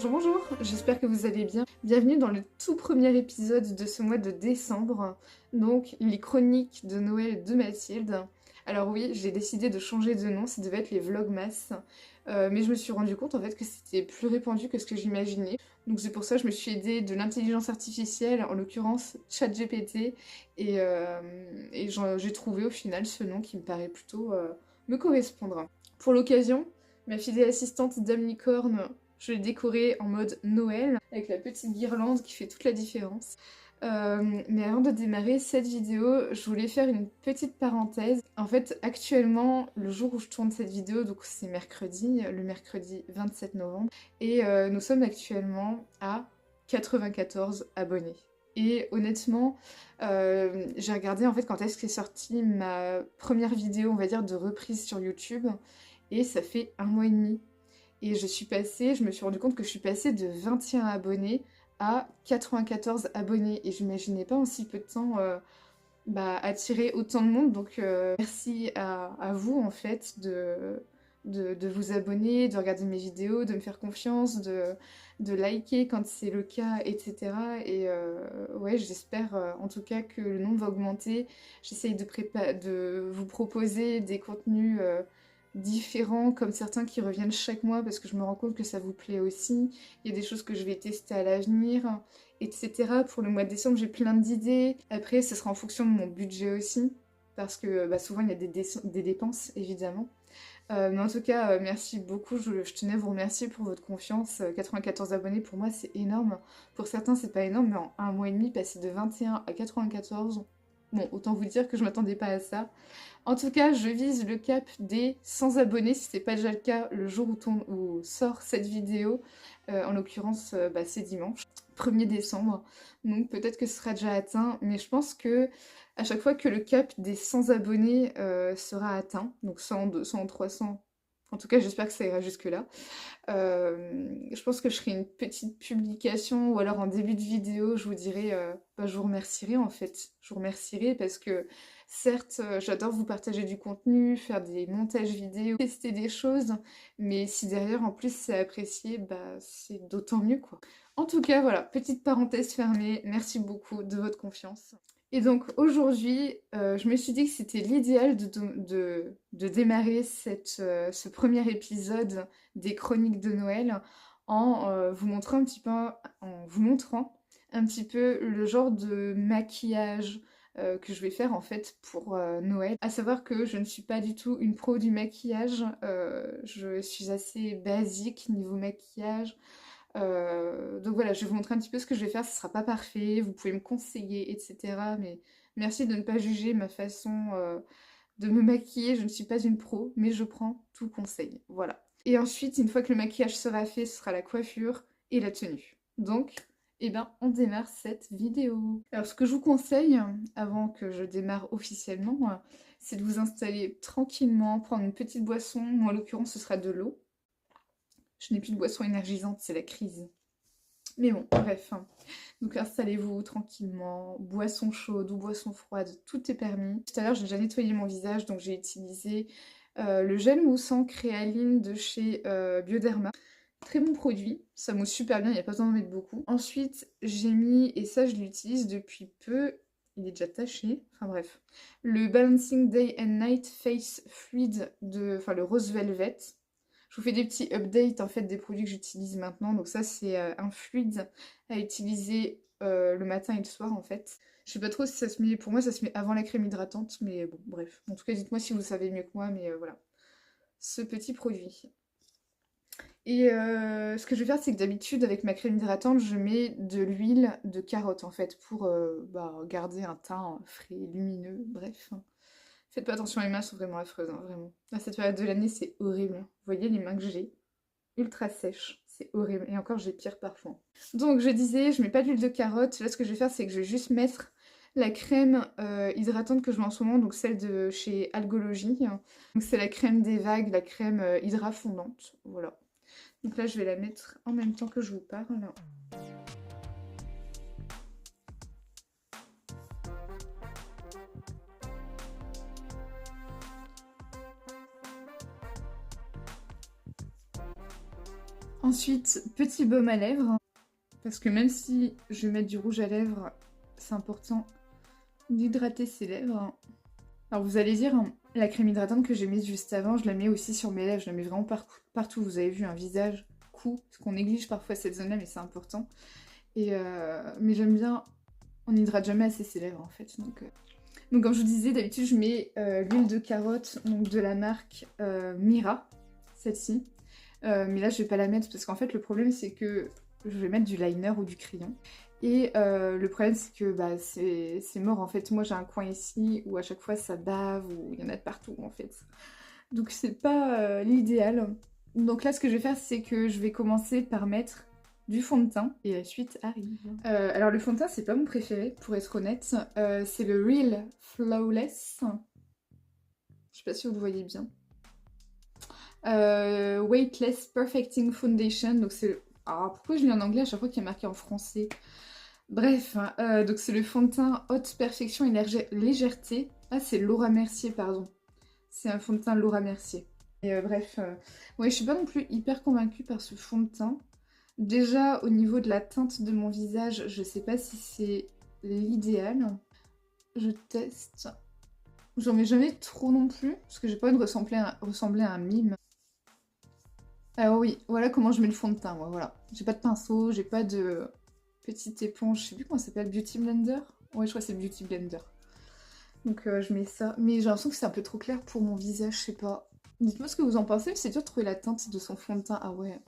Bonjour, bonjour, j'espère que vous allez bien. Bienvenue dans le tout premier épisode de ce mois de décembre, donc les chroniques de Noël de Mathilde. Alors oui, j'ai décidé de changer de nom, ça devait être les Vlogmas, mais je me suis rendu compte en fait que c'était plus répandu que ce que j'imaginais. Donc c'est pour ça que je me suis aidée de l'intelligence artificielle, en l'occurrence ChatGPT, et j'ai trouvé au final ce nom qui me paraît plutôt me correspondre. Pour l'occasion, ma fidèle assistante Dame Licorne, je l'ai décorée en mode Noël, avec la petite guirlande qui fait toute la différence. Mais avant de démarrer cette vidéo, je voulais faire une petite parenthèse. En fait, actuellement, le jour où je tourne cette vidéo, donc c'est mercredi, le mercredi 27 novembre, et nous sommes actuellement à 94 abonnés. Et honnêtement, j'ai regardé en fait quand est-ce qu'est sortie ma première vidéo, on va dire, de reprise sur YouTube, et ça fait 1 mois et demi. Et je me suis rendu compte que je suis passée de 21 abonnés à 94 abonnés. Et je n'imaginais pas en si peu de temps attirer autant de monde. Donc merci à vous en fait de vous abonner, de regarder mes vidéos, de me faire confiance, de liker quand c'est le cas, etc. Et ouais, j'espère en tout cas que le nombre va augmenter. J'essaye de vous proposer des contenus différents, comme certains qui reviennent chaque mois parce que je me rends compte que ça vous plaît aussi. Il y a des choses que je vais tester à l'avenir, etc. Pour le mois de décembre, j'ai plein d'idées. Après, ce sera en fonction de mon budget aussi, parce que souvent il y a des dépenses, évidemment. Mais en tout cas, merci beaucoup. Je tenais à vous remercier pour votre confiance. 94 abonnés, pour moi, c'est énorme. Pour certains, c'est pas énorme, mais en 1 mois et demi, passer de 21 à 94, bon, autant vous dire que je m'attendais pas à ça. En tout cas, je vise le cap des 100 abonnés, si c'est pas déjà le cas le jour où sort cette vidéo. En l'occurrence, c'est dimanche, 1er décembre. Donc peut-être que ce sera déjà atteint, mais je pense que à chaque fois que le cap des 100 abonnés sera atteint, donc 100, 200, 300, en tout cas j'espère que ça ira jusque-là, je pense que je ferai une petite publication ou alors en début de vidéo, je vous dirai, je vous remercierai en fait. Je vous remercierai parce que certes, j'adore vous partager du contenu, faire des montages vidéo, tester des choses, mais si derrière en plus c'est apprécié, c'est d'autant mieux quoi. En tout cas, voilà, petite parenthèse fermée, merci beaucoup de votre confiance. Et donc aujourd'hui, je me suis dit que c'était l'idéal de démarrer ce premier épisode des chroniques de Noël en vous montrant un petit peu le genre de maquillage que je vais faire en fait pour Noël. À savoir que je ne suis pas du tout une pro du maquillage, je suis assez basique niveau maquillage. Donc voilà, je vais vous montrer un petit peu ce que je vais faire, ce sera pas parfait, vous pouvez me conseiller, etc. Mais merci de ne pas juger ma façon de me maquiller, je ne suis pas une pro, mais je prends tout conseil, voilà. Et ensuite, une fois que le maquillage sera fait, ce sera la coiffure et la tenue. Donc, on démarre cette vidéo. Alors ce que je vous conseille, avant que je démarre officiellement, c'est de vous installer tranquillement, prendre une petite boisson, moi en l'occurrence ce sera de l'eau. Je n'ai plus de boisson énergisante, c'est la crise. Mais bon, bref. Donc installez-vous tranquillement, boisson chaude ou boisson froide, tout est permis. Tout à l'heure, j'ai déjà nettoyé mon visage, donc j'ai utilisé le gel moussant Créaline de chez Bioderma. Très bon produit, ça mousse super bien, il n'y a pas besoin d'en mettre beaucoup. Ensuite, j'ai mis, et ça je l'utilise depuis peu, il est déjà taché, enfin bref, le Balancing Day and Night Face Fluid le Rose Velvet. Je vous fais des petits updates en fait des produits que j'utilise maintenant. Donc ça c'est un fluide à utiliser le matin et le soir en fait. Je sais pas trop si ça se met, pour moi ça se met avant la crème hydratante, mais bon bref. En tout cas dites-moi si vous savez mieux que moi, mais voilà. Ce petit produit. Et ce que je vais faire, c'est que d'habitude, avec ma crème hydratante, je mets de l'huile de carotte, en fait, pour garder un teint frais, lumineux, bref. Faites pas attention, les mains sont vraiment affreuses, hein, vraiment. À cette période de l'année, c'est horrible. Vous voyez les mains que j'ai? Ultra sèches, c'est horrible. Et encore, j'ai pire parfois. Donc, je disais, je mets pas d'huile de carotte. Là, ce que je vais faire, c'est que je vais juste mettre la crème hydratante que je mets en ce moment, donc celle de chez Algologie. Donc, c'est la crème des vagues, la crème hydra fondante, voilà. Donc là, je vais la mettre en même temps que je vous parle. Ensuite, petit baume à lèvres. Parce que même si je vais mettre du rouge à lèvres, c'est important d'hydrater ses lèvres. Alors vous allez dire, la crème hydratante que j'ai mise juste avant, je la mets aussi sur mes lèvres. Je la mets vraiment partout. Vous avez vu, un visage, cou. Parce qu'on néglige parfois cette zone-là, mais c'est important. Mais j'aime bien, on n'hydrate jamais assez ses lèvres en fait. Donc comme je vous disais, d'habitude je mets l'huile de carotte donc de la marque Mira, celle-ci. Mais là je vais pas la mettre parce qu'en fait le problème c'est que je vais mettre du liner ou du crayon. Et le problème c'est que bah, c'est mort en fait. Moi j'ai un coin ici où à chaque fois ça bave ou il y en a de partout en fait. Donc c'est pas l'idéal. Donc là ce que je vais faire c'est que je vais commencer par mettre du fond de teint et la suite arrive. Alors le fond de teint c'est pas mon préféré pour être honnête. C'est le Real Flawless. Je sais pas si vous le voyez bien. Weightless Perfecting Foundation. Donc c'est... Ah, pourquoi je lis en anglais à chaque fois qu'il y a marqué en français? Bref, donc c'est le fond de teint Haute Perfection et Légèreté. Ah, c'est Laura Mercier, pardon. C'est un fond de teint Laura Mercier. Et bref, ouais, je suis pas non plus hyper convaincue par ce fond de teint. Déjà, au niveau de la teinte de mon visage, je sais pas si c'est l'idéal. Je teste. J'en mets jamais trop non plus, parce que j'ai pas envie de ressembler à un mime. Ah oui, voilà comment je mets le fond de teint, moi, voilà. J'ai pas de pinceau, j'ai pas de petite éponge, je sais plus comment ça s'appelle, Beauty Blender? Ouais, je crois que c'est Beauty Blender. Donc je mets ça. Mais j'ai l'impression que c'est un peu trop clair pour mon visage, je sais pas. Dites-moi ce que vous en pensez, mais c'est dur de trouver la teinte de son fond de teint. Ah ouais.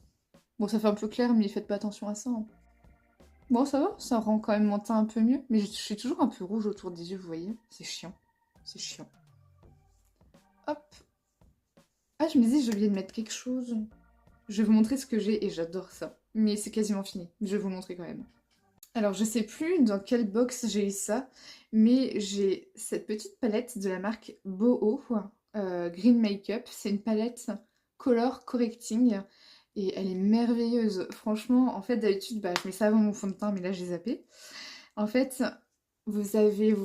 Bon, ça fait un peu clair, mais faites pas attention à ça, hein. Bon, ça va, ça rend quand même mon teint un peu mieux. Mais je suis toujours un peu rouge autour des yeux, vous voyez? C'est chiant. C'est chiant. Hop. Ah, je me dis, j'ai oublié de mettre quelque chose. Je vais vous montrer ce que j'ai et j'adore ça. Mais c'est quasiment fini. Je vais vous le montrer quand même. Alors, je sais plus dans quelle box j'ai eu ça, mais j'ai cette petite palette de la marque Boho Green Makeup. C'est une palette color correcting et elle est merveilleuse. Franchement, en fait, d'habitude, bah, je mets ça avant mon fond de teint, mais là, j'ai zappé. En fait, vous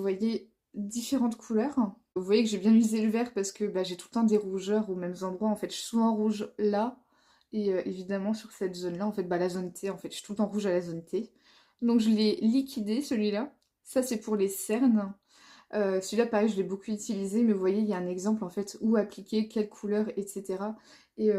voyez, différentes couleurs. Vous voyez que j'ai bien usé le vert parce que bah, j'ai tout le temps des rougeurs aux mêmes endroits. En fait, je suis souvent rouge là et évidemment sur cette zone-là. En fait, bah, la zone T, en fait, je suis tout le temps rouge à la zone T. Donc je l'ai liquidé celui-là. Ça c'est pour les cernes. Celui-là pareil je l'ai beaucoup utilisé mais vous voyez il y a un exemple en fait où appliquer, quelle couleur etc. Et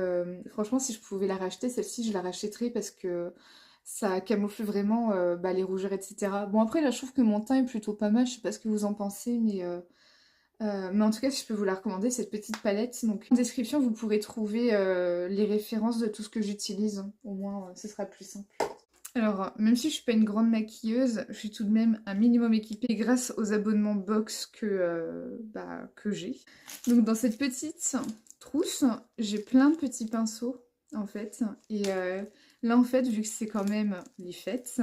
franchement si je pouvais la racheter celle-ci je la rachèterais parce que ça camoufle vraiment bah, les rougeurs etc. Bon après là je trouve que mon teint est plutôt pas mal, je sais pas ce que vous en pensez mais en tout cas si je peux vous la recommander cette petite palette. Donc en description vous pourrez trouver les références de tout ce que j'utilise. Au moins ce sera plus simple. Alors, même si je suis pas une grande maquilleuse, je suis tout de même un minimum équipée grâce aux abonnements box que j'ai. Donc dans cette petite trousse, j'ai plein de petits pinceaux en fait. Et là en fait, vu que c'est quand même les fêtes,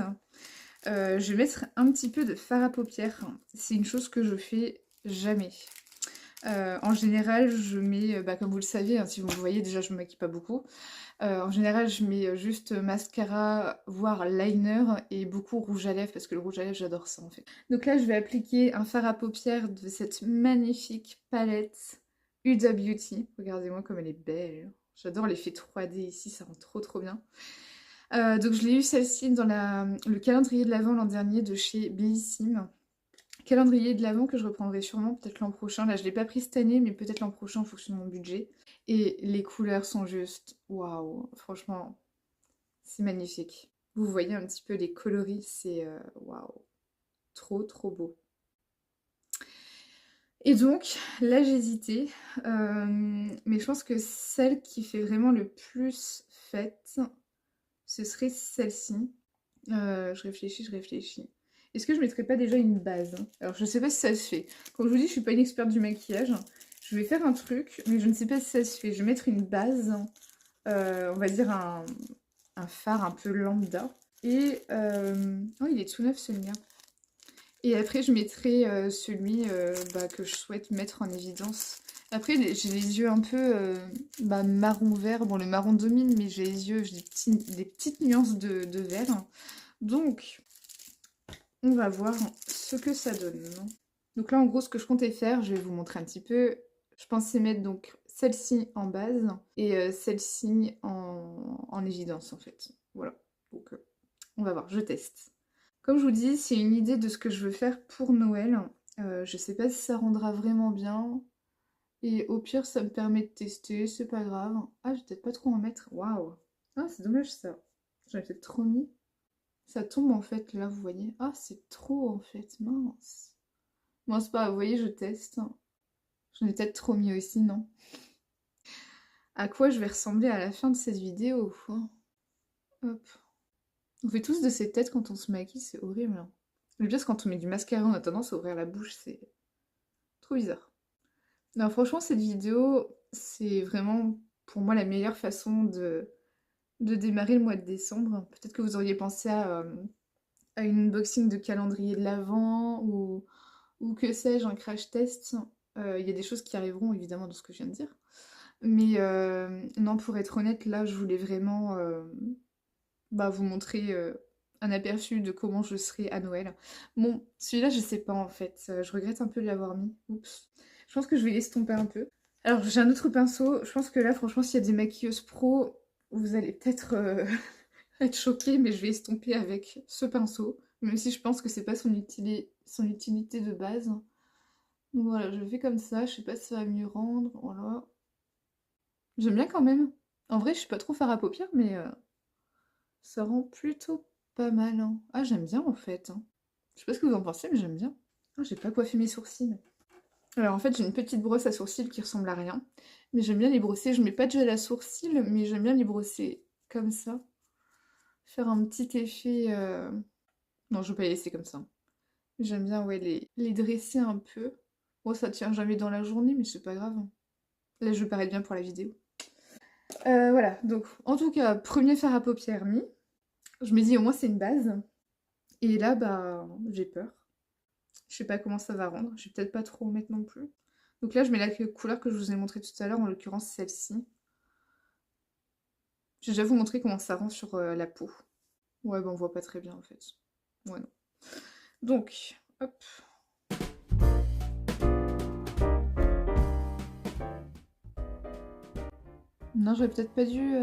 je vais mettre un petit peu de fard à paupières. C'est une chose que je fais jamais. En général, je mets, bah, comme vous le savez, hein, si vous me voyez, déjà je me maquille pas beaucoup. En général, je mets juste mascara, voire liner et beaucoup rouge à lèvres parce que le rouge à lèvres, j'adore ça en fait. Donc là, je vais appliquer un fard à paupières de cette magnifique palette Huda Beauty. Regardez-moi comme elle est belle. J'adore l'effet 3D ici, ça rend trop trop bien. Donc je l'ai eu celle-ci dans le calendrier de l'Avent l'an dernier de chez Bellissime. Calendrier de l'Avent que je reprendrai sûrement peut-être l'an prochain. Là, je l'ai pas pris cette année, mais peut-être l'an prochain en fonction de mon budget. Et les couleurs sont juste waouh, franchement, c'est magnifique. Vous voyez un petit peu les coloris, c'est waouh, trop trop beau. Et donc, là j'hésitais, mais je pense que celle qui fait vraiment le plus fête, ce serait celle-ci. Je réfléchis. Est-ce que je mettrais pas déjà une base? Alors je sais pas si ça se fait. Comme je vous dis, je suis pas une experte du maquillage. Je vais faire un truc, mais je ne sais pas si ça se fait. Je vais mettre une base, on va dire un fard un peu lambda. Et oh, il est tout neuf celui-là. Et après je mettrai celui que je souhaite mettre en évidence. Après j'ai les yeux un peu marron vert. Bon le marron domine, mais j'ai les yeux, j'ai des petites nuances de vert. Donc, on va voir ce que ça donne. Donc là, en gros, ce que je comptais faire, je vais vous montrer un petit peu. Je pensais mettre donc celle-ci en base et celle-ci en évidence en fait. Voilà, donc on va voir, je teste. Comme je vous dis, c'est une idée de ce que je veux faire pour Noël. Je sais pas si ça rendra vraiment bien. Et au pire, ça me permet de tester, c'est pas grave. Ah, je vais peut-être pas trop en mettre. Waouh! Ah, c'est dommage ça. J'en ai peut-être trop mis. Ça tombe en fait, là, vous voyez. Ah, c'est trop en fait, mince. Bon, c'est pas grave, vous voyez, je teste. J'en ai peut-être trop mis aussi, non? À quoi je vais ressembler à la fin de cette vidéo? Hop. On fait tous de ces têtes quand on se maquille, c'est horrible, hein. Le pire, c'est quand on met du mascara, on a tendance à ouvrir la bouche, c'est trop bizarre. Non, franchement, cette vidéo, c'est vraiment pour moi la meilleure façon de démarrer le mois de décembre. Peut-être que vous auriez pensé à une unboxing de calendrier de l'Avent ou que sais-je, un crash test. Il y a des choses qui arriveront évidemment dans ce que je viens de dire. Mais non, pour être honnête, là, je voulais vraiment vous montrer un aperçu de comment je serai à Noël. Bon, celui-là, je sais pas en fait. Je regrette un peu de l'avoir mis. Oups. Je pense que je vais l'estomper un peu. Alors, j'ai un autre pinceau. Je pense que là, franchement, s'il y a des maquilleuses pro, vous allez peut-être être choqués, mais je vais estomper avec ce pinceau. Même si je pense que c'est pas son utilité de base. Donc voilà, je le fais comme ça. Je sais pas si ça va mieux rendre. Voilà. J'aime bien quand même. En vrai, je suis pas trop fard à paupières, mais ça rend plutôt pas mal, hein. Ah, j'aime bien en fait, hein. Je sais pas ce que vous en pensez, mais j'aime bien. Ah, j'ai pas coiffé mes sourcils. Alors en fait, j'ai une petite brosse à sourcils qui ressemble à rien. Mais j'aime bien les brosser. Je mets pas de gel à sourcils, mais j'aime bien les brosser comme ça. Faire un petit effet... Non, je vais pas les laisser comme ça. J'aime bien, ouais, les dresser un peu. Bon, ça tient jamais dans la journée, mais c'est pas grave, hein. Là, je vais paraître bien pour la vidéo. Voilà, donc en tout cas, premier fard à paupières mis. Je me dis au moins c'est une base. Et là, j'ai peur. Je sais pas comment ça va rendre. Je vais peut-être pas trop en mettre non plus. Donc là, je mets la couleur que je vous ai montrée tout à l'heure, en l'occurrence celle-ci. Je vais déjà vous montrer comment ça rend sur la peau. Ouais, on voit pas très bien en fait. Ouais, non. Donc, hop. Non, j'aurais peut-être pas dû...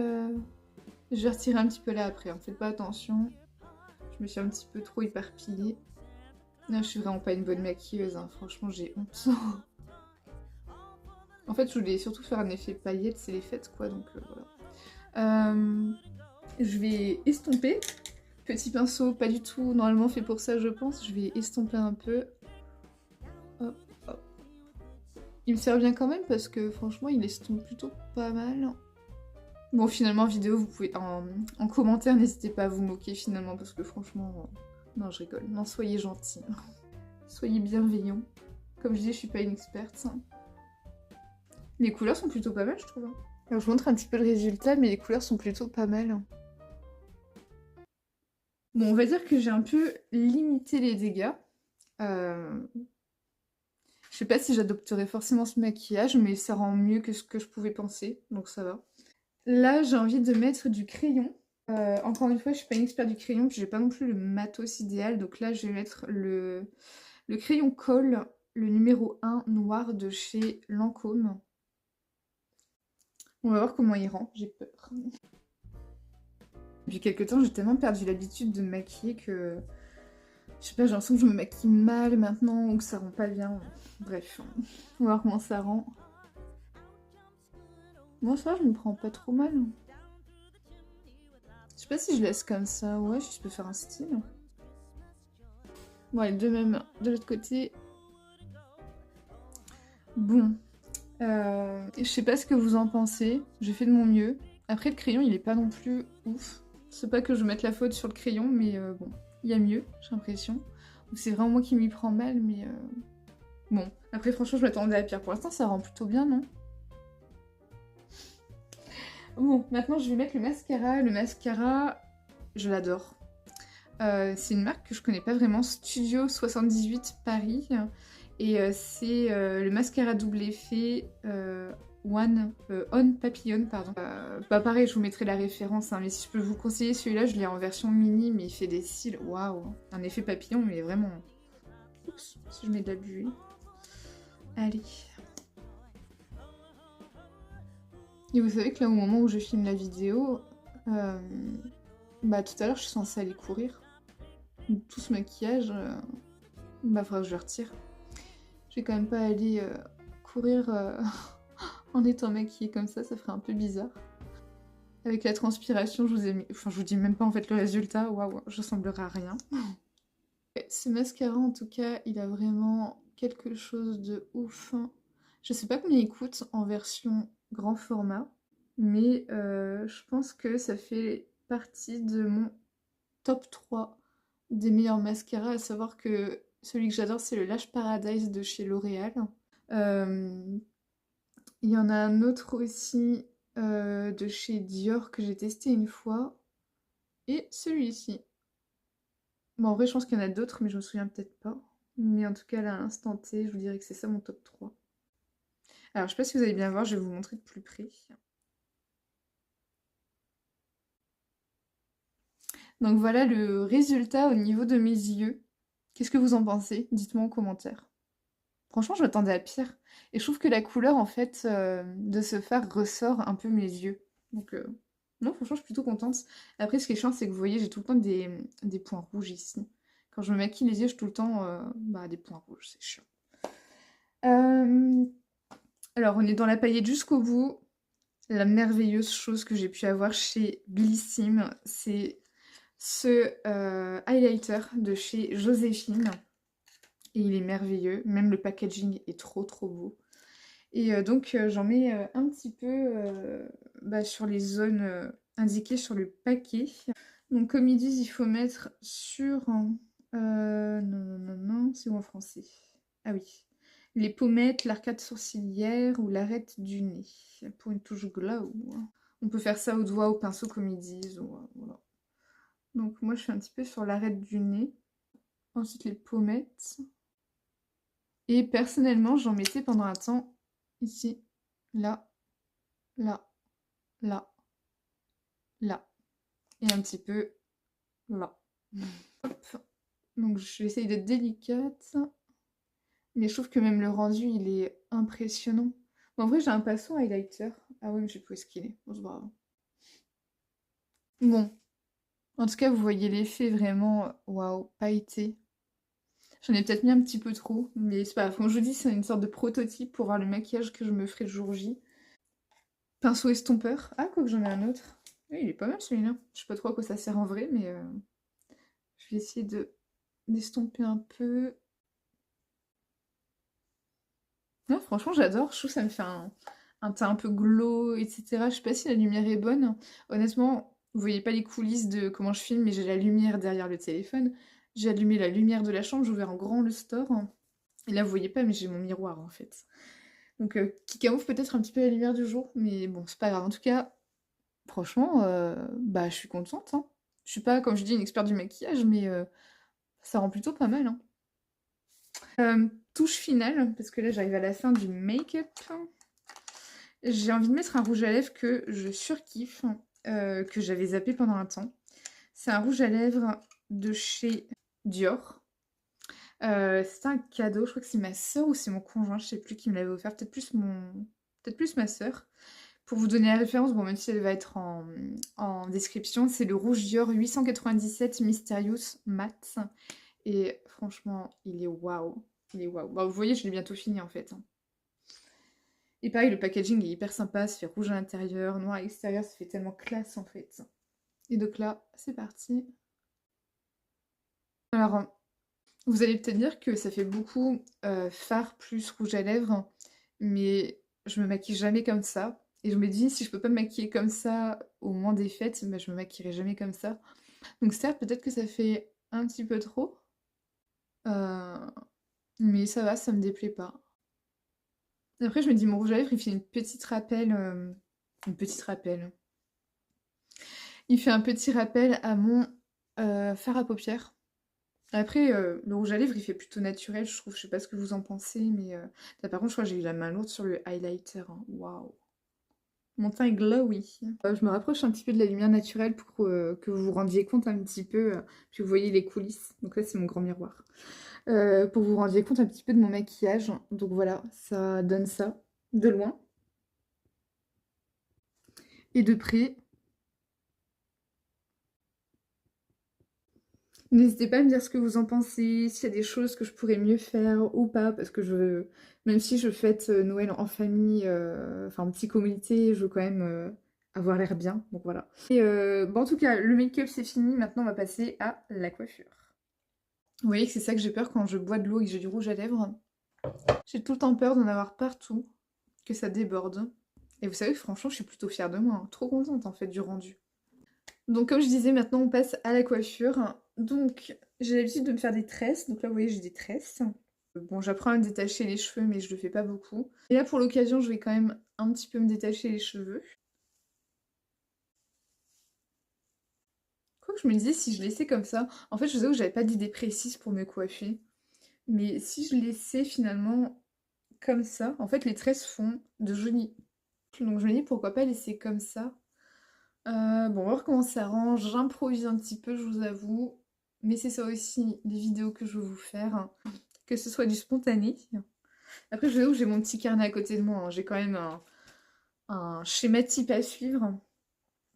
Je vais retirer un petit peu là après, hein. Faites pas attention. Je me suis un petit peu trop éparpillée. Non, je suis vraiment pas une bonne maquilleuse, hein. Franchement, j'ai honte. En fait, je voulais surtout faire un effet paillettes, c'est les fêtes, quoi, donc voilà. Je vais estomper. Petit pinceau, pas du tout normalement fait pour ça, je pense. Je vais estomper un peu. Hop, hop. Il me sert bien quand même parce que franchement, il estompe plutôt pas mal. Bon, finalement, en vidéo, vous pouvez... En commentaire, n'hésitez pas à vous moquer finalement parce que franchement... Non, je rigole. Non, soyez gentils. Soyez bienveillants. Comme je dis, je suis pas une experte. Les couleurs sont plutôt pas mal, je trouve. Alors, je vous montre un petit peu le résultat, mais les couleurs sont plutôt pas mal. Bon, on va dire que j'ai un peu limité les dégâts. Je sais pas si j'adopterai forcément ce maquillage, mais ça rend mieux que ce que je pouvais penser, donc ça va. Là, j'ai envie de mettre du crayon. Encore une fois, je suis pas une experte du crayon, puis j'ai pas non plus le matos idéal, donc là, je vais mettre le crayon colle, le numéro 1 noir de chez Lancôme. On va voir comment il rend, j'ai peur. Depuis quelques temps, j'ai tellement perdu l'habitude de me maquiller que... Je sais pas, j'ai l'impression que je me maquille mal maintenant, ou que ça rend pas bien. Bref, on va voir comment ça rend. Moi, ça, je me prends pas trop mal. Je sais pas si je laisse comme ça. Ouais, je peux faire un style. Bon, allez, de même, de l'autre côté. Bon. Je sais pas ce que vous en pensez. J'ai fait de mon mieux. Après, le crayon, il est pas non plus ouf. C'est pas que je mette la faute sur le crayon, mais bon, il y a mieux, j'ai l'impression. C'est vraiment moi qui m'y prends mal, mais... Bon, après, franchement, je m'attendais à pire. Pour l'instant, ça rend plutôt bien, non? Bon, maintenant, je vais mettre le mascara. Le mascara, je l'adore. C'est une marque que je connais pas vraiment, Studio 78 Paris. Et c'est le mascara double effet On Papillon, pardon. Pareil, je vous mettrai la référence, hein, mais si je peux vous conseiller celui-là, je l'ai en version mini, mais il fait des cils, waouh, un effet papillon, mais vraiment... Oups, si je mets de la buée. Allez. Et vous savez que là, au moment où je filme la vidéo, bah tout à l'heure, je suis censée aller courir. Donc, tout ce maquillage, bah faudra que je le retire. Je vais quand même pas aller courir en étant maquillée comme ça ferait un peu bizarre. Avec la transpiration, je vous ai mis... Enfin, je vous dis même pas en fait le résultat, waouh, je ressemblerai à rien. Ce mascara, en tout cas, il a vraiment quelque chose de ouf. Je sais pas combien il coûte en version grand format, mais je pense que ça fait partie de mon top 3 des meilleurs mascaras, à savoir que celui que j'adore, c'est le Lash Paradise de chez L'Oréal. Euh, Il y en a un autre aussi de chez Dior que j'ai testé une fois, et celui-ci. Bon, en vrai, je pense qu'il y en a d'autres, mais je me souviens peut-être pas. Mais en tout cas, là, à l'instant T, je vous dirais que c'est ça mon top 3. Alors, je sais pas si vous allez bien voir, je vais vous montrer de plus près. Donc voilà le résultat au niveau de mes yeux. Qu'est-ce que vous en pensez? Dites-moi en commentaire. Franchement, je m'attendais à pire. Et je trouve que la couleur, en fait, de ce fard ressort un peu mes yeux. Donc, non, franchement, je suis plutôt contente. Après, ce qui est chiant, c'est que vous voyez, j'ai tout le temps des points rouges ici. Quand je me maquille les yeux, j'ai tout le temps bah, des points rouges, c'est chiant. Alors, on est dans la paillette jusqu'au bout. La merveilleuse chose que j'ai pu avoir chez Blissim, c'est ce highlighter de chez Joséphine. Et il est merveilleux, même le packaging est trop trop beau. Et donc j'en mets un petit peu bah, sur les zones indiquées sur le paquet. Donc comme ils disent, il faut mettre sur... non, c'est où en français? Ah oui. Les pommettes, l'arcade sourcilière ou l'arête du nez. Pour une touche glow. On peut faire ça au doigt, au pinceau comme ils disent. Voilà. Donc moi je fais un petit peu sur l'arête du nez. Ensuite les pommettes. Et personnellement j'en mettais pendant un temps ici, là, là, là, là. Et un petit peu là. Hop. Donc je vais essayer d'être délicate. Mais je trouve que même le rendu, il est impressionnant. Bon, en vrai, j'ai un pinceau highlighter. Ah oui, mais je sais pas où est-ce qu'il est. Bon, c'est pas grave. Bon. En tout cas, vous voyez l'effet vraiment, waouh, pailleté. J'en ai peut-être mis un petit peu trop, mais c'est pas grave. Comme je vous dis, c'est une sorte de prototype pour voir le maquillage que je me ferai le jour J. Pinceau estompeur. Ah, quoi que j'en ai un autre. Oui, il est pas mal celui-là. Je sais pas trop à quoi ça sert en vrai, mais je vais essayer de d'estomper un peu. Non, franchement, j'adore. Je trouve que ça me fait un teint un peu glow, etc. Je sais pas si la lumière est bonne. Honnêtement, vous voyez pas les coulisses de comment je filme, mais j'ai la lumière derrière le téléphone. J'ai allumé la lumière de la chambre, j'ai ouvert en grand le store. Et là, vous voyez pas, mais j'ai mon miroir en fait. Donc, qui camoufle peut-être un petit peu la lumière du jour, mais bon, c'est pas grave. En tout cas, franchement, bah, je suis contente, hein. Je suis pas, comme je dis, une experte du maquillage, mais ça rend plutôt pas mal, hein. Touche finale, parce que là, j'arrive à la fin du make-up. J'ai envie de mettre un rouge à lèvres que je surkiffe, que j'avais zappé pendant un temps. C'est un rouge à lèvres de chez Dior. C'est un cadeau, je crois que c'est ma soeur ou c'est mon conjoint, je sais plus qui me l'avait offert, peut-être plus ma soeur. Pour vous donner la référence, bon même si elle va être en description, c'est le rouge Dior 897 Mysterious Matte. Et franchement, il est waouh. Il est waouh. Bah, vous voyez, je l'ai bientôt fini en fait, hein. Et pareil, le packaging est hyper sympa, ça fait rouge à l'intérieur, noir à l'extérieur, ça fait tellement classe en fait. Et donc là, c'est parti. Alors, vous allez peut-être dire que ça fait beaucoup fard plus rouge à lèvres, mais je me maquille jamais comme ça. Et je me dis, si je peux pas me maquiller comme ça au moment des fêtes, bah, je me maquillerai jamais comme ça. Donc certes, peut-être que ça fait un petit peu trop, euh, mais ça va, ça me déplaît pas. Après, je me dis, mon rouge à lèvres, il fait une petite rappel. Une petite rappel. Il fait un petit rappel à mon fard à paupières. Après, le rouge à lèvres, il fait plutôt naturel, je trouve. Je sais pas ce que vous en pensez, mais là, par contre, je crois que j'ai eu la main lourde sur le highlighter, hein. Waouh! Mon teint est glowy. Je me rapproche un petit peu de la lumière naturelle pour que vous vous rendiez compte un petit peu, puis vous voyez les coulisses. Donc là, c'est mon grand miroir. Pour que vous vous rendiez compte un petit peu de mon maquillage. Donc voilà, ça donne ça, de loin. et de près. N'hésitez pas à me dire ce que vous en pensez, s'il y a des choses que je pourrais mieux faire ou pas, parce que même si je fête Noël en famille, enfin en petite communauté, je veux quand même avoir l'air bien, donc voilà. Et bon, en tout cas, le make-up c'est fini, maintenant on va passer à la coiffure. Vous voyez que c'est ça que j'ai peur quand je bois de l'eau et que j'ai du rouge à lèvres. J'ai tout le temps peur d'en avoir partout, que ça déborde. Et vous savez, franchement, je suis plutôt fière de moi, hein. Trop contente en fait du rendu. Donc comme je disais, maintenant on passe à la coiffure. Donc j'ai l'habitude de me faire des tresses. Donc là vous voyez j'ai des tresses. Bon j'apprends à me détacher les cheveux mais je le fais pas beaucoup. Et là pour l'occasion je vais quand même un petit peu me détacher les cheveux. Quoi que je me disais si je laissais comme ça. En fait je vous avoue que j'avais pas d'idée précise pour me coiffer. Mais si je laissais finalement comme ça, en fait les tresses font de jolis. Donc je me dis pourquoi pas laisser comme ça. Bon, on va voir comment ça range. J'improvise un petit peu, je vous avoue. Mais c'est ça aussi, les vidéos que je veux vous faire. Que ce soit du spontané. Après, je vous avoue que j'ai mon petit carnet à côté de moi, hein. J'ai quand même un schéma type à suivre.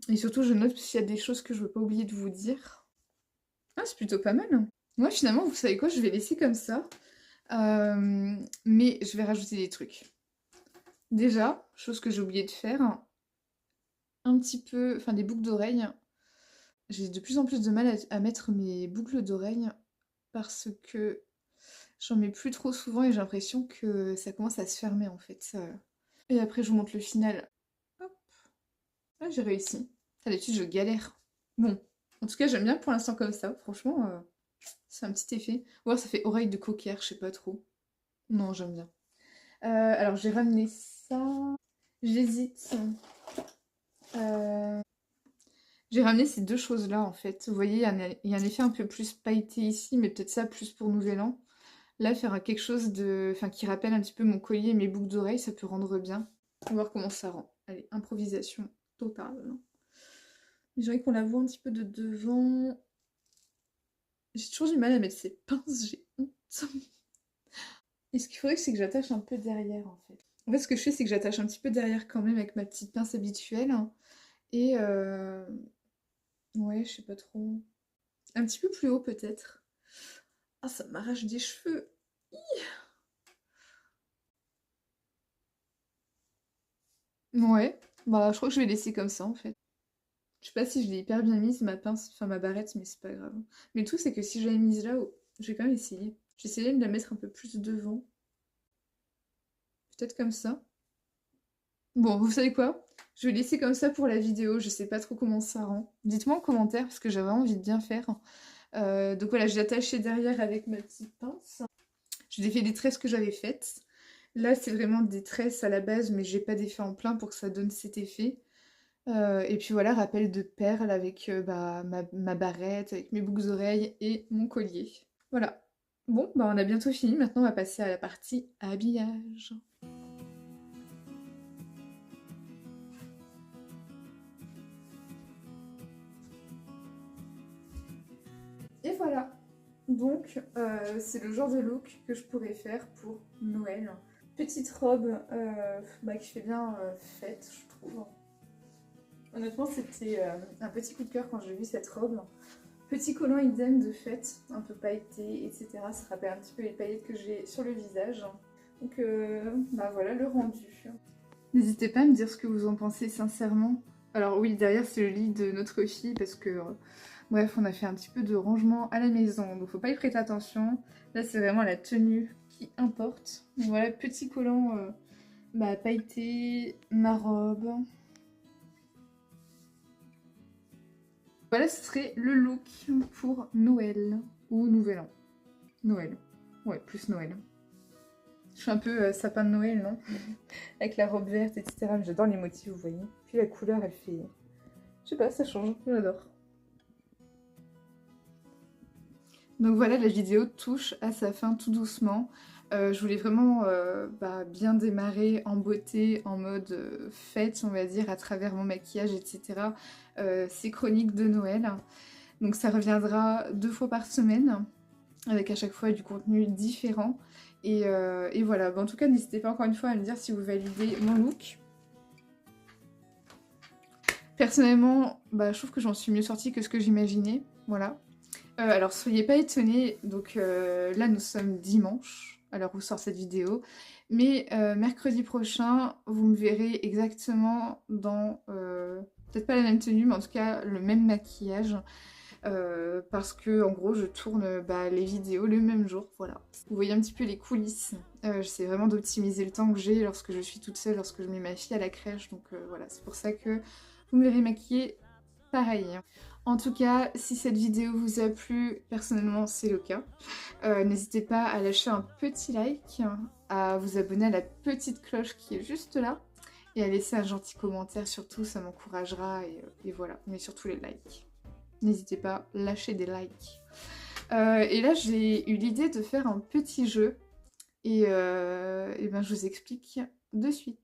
Et surtout, je note s'il y a des choses que je veux pas oublier de vous dire. Ah, c'est plutôt pas mal, hein. Moi, finalement, vous savez quoi? Je vais laisser comme ça. Mais je vais rajouter des trucs. Déjà, chose que j'ai oublié de faire, un petit peu, enfin des boucles d'oreilles. J'ai de plus en plus de mal à mettre mes boucles d'oreilles parce que j'en mets plus trop souvent et j'ai l'impression que ça commence à se fermer en fait. Et après je vous montre le final. Hop, ah, j'ai réussi. Ça, d'habitude je galère. Bon, en tout cas j'aime bien pour l'instant comme ça. Franchement, c'est un petit effet. Ou alors ça fait oreille de cocker, je sais pas trop. Non, j'aime bien. Alors j'ai ramené ça. J'hésite. J'ai ramené ces deux choses-là en fait. Vous voyez, il y a un effet un peu plus pailleté ici, mais peut-être ça plus pour Nouvel An. Là, faire quelque chose de, enfin, qui rappelle un petit peu mon collier et mes boucles d'oreilles, ça peut rendre bien. On va voir comment ça rend. Allez, improvisation totale. J'aimerais qu'on la voit un petit peu de devant. J'ai toujours du mal à mettre ces pinces, j'ai honte. Et ce qu'il faudrait, c'est que j'attache un peu derrière en fait. En fait, ce que je fais, c'est que j'attache un petit peu derrière quand même avec ma petite pince habituelle. Et ouais, je sais pas trop. Un petit peu plus haut peut-être. Ah, ça m'arrache des cheveux. Ouais, bah je crois que je vais laisser comme ça en fait. Je sais pas si je l'ai hyper bien mise, ma pince, enfin ma barrette, mais c'est pas grave. Mais le truc c'est que si je l'avais mise là, oh, je vais quand même essayer. J'essayais de la mettre un peu plus devant. Peut-être comme ça. Bon, vous savez quoi? Je vais laisser comme ça pour la vidéo, je sais pas trop comment ça rend. Dites-moi en commentaire parce que j'ai vraiment envie de bien faire. Donc voilà, j'ai attaché derrière avec ma petite pince. J'ai défait des tresses que j'avais faites. Là, c'est vraiment des tresses à la base, mais j'ai pas d'effet en plein pour que ça donne cet effet. Et puis voilà, rappel de perles avec bah, ma barrette, avec mes boucles oreilles et mon collier. Voilà. Bon, bah on a bientôt fini. Maintenant, on va passer à la partie habillage. Et voilà. Donc, c'est le genre de look que je pourrais faire pour Noël. Petite robe bah, qui fait bien fête, je trouve. Honnêtement, c'était un petit coup de cœur quand j'ai vu cette robe. Petit collant idem de fête, un peu pailleté, etc. Ça rappelle un petit peu les paillettes que j'ai sur le visage. Donc bah voilà le rendu. N'hésitez pas à me dire ce que vous en pensez sincèrement. Alors oui, derrière c'est le lit de notre fille parce que bref, on a fait un petit peu de rangement à la maison, donc faut pas y prêter attention. Là c'est vraiment la tenue qui importe. Donc voilà, petit collant bah, pailleté, ma robe. Voilà, ce serait le look pour Noël ou Nouvel An. Noël. Ouais, plus Noël. Je suis un peu sapin de Noël, non? Avec la robe verte, etc. Mais j'adore les motifs, vous voyez. Puis la couleur, elle fait... Je sais pas, ça change. J'adore. Donc voilà, la vidéo touche à sa fin tout doucement. Je voulais vraiment bah, bien démarrer en beauté, en mode fête, on va dire, à travers mon maquillage, etc. Ces chroniques de Noël. Donc ça reviendra 2 fois par semaine, avec à chaque fois du contenu différent. Et voilà, bon, en tout cas, n'hésitez pas encore une fois à me dire si vous validez mon look. Personnellement, bah, je trouve que j'en suis mieux sortie que ce que j'imaginais, voilà. Alors soyez pas étonnés, donc là nous sommes dimanche, à l'heure où sort cette vidéo, mais mercredi prochain, vous me verrez exactement dans, peut-être pas la même tenue, mais en tout cas le même maquillage, parce que en gros je tourne bah, les vidéos le même jour, voilà. Vous voyez un petit peu les coulisses, j'essaie vraiment d'optimiser le temps que j'ai lorsque je suis toute seule, lorsque je mets ma fille à la crèche, donc voilà, c'est pour ça que vous me verrez maquillée pareil. En tout cas, si cette vidéo vous a plu, personnellement c'est le cas, n'hésitez pas à lâcher un petit like, à vous abonner à la petite cloche qui est juste là, et à laisser un gentil commentaire surtout, ça m'encouragera, et voilà, mais surtout les likes. N'hésitez pas, lâchez des likes. Et là j'ai eu l'idée de faire un petit jeu, et ben je vous explique de suite.